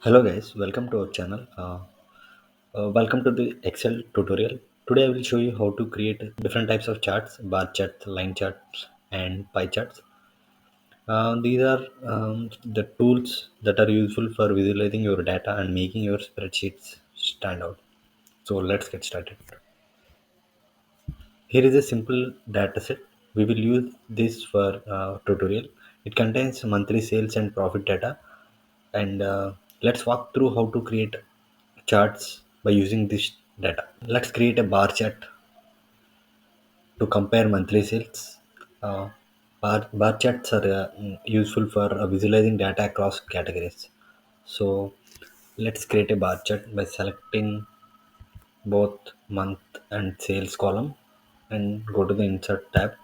Hello guys, welcome to our channel. Welcome to the Excel tutorial. Today I will show you how to create different types of charts, bar charts, line charts, and pie charts. These are the tools that are useful for visualizing your data and making your spreadsheets stand out. So let's get started. Here is a simple data set. We will use this for tutorial. It contains monthly sales and profit data, and let's walk through how to create charts by using this data. Let's create a bar chart to compare monthly sales. Bar charts are useful for visualizing data across categories. So let's create a bar chart by selecting both month and sales column and go to the insert tab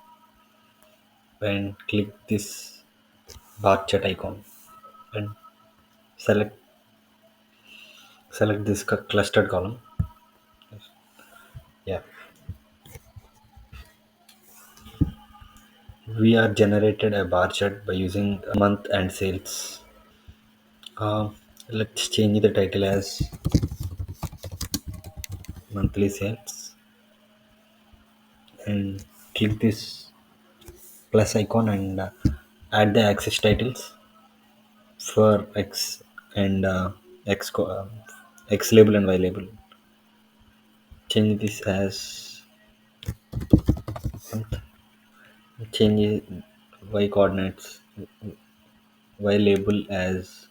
and click this bar chart icon and select select this clustered column. Yeah, we are generated a bar chart by using month and sales. uh, let's change the title as monthly sales and click this plus icon and add the access titles for x and x label and y label. Change this as change y coordinates, y label as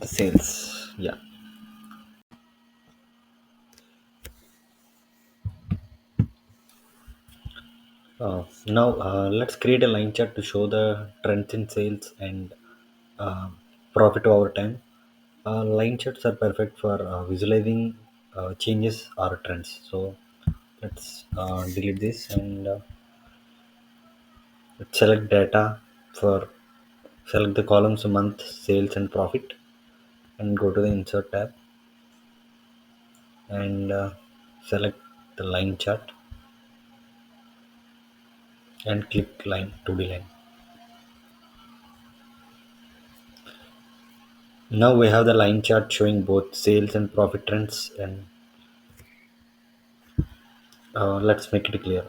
sales. Yeah. Now let's create a line chart to show the trends in sales and uh, profit over time. Line charts are perfect for visualizing changes or trends. So let's delete this and let's select data for select the columns month, sales, and profit, and go to the insert tab and select the line chart and click line 2D line. Now we have the line chart showing both sales and profit trends, and let's make it clear.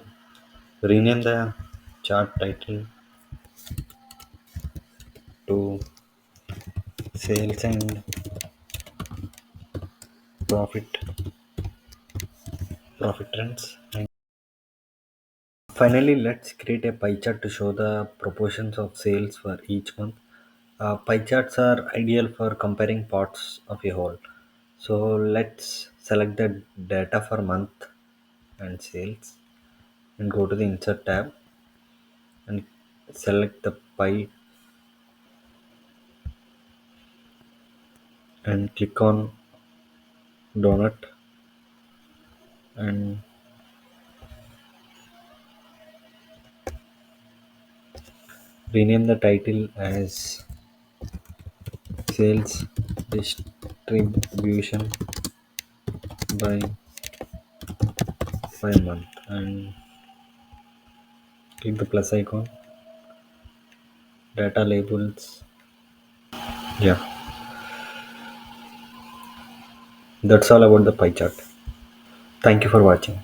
Rename the chart title to sales and profit profit trends. And finally, let's create a pie chart to show the proportions of sales for each month. Pie charts are ideal for comparing parts of a whole. So let's select the data for month and sales and go to the insert tab and select the pie and click on donut and rename the title as sales distribution by month and click the plus icon, data labels. Yeah, that's all about the pie chart. Thank you for watching.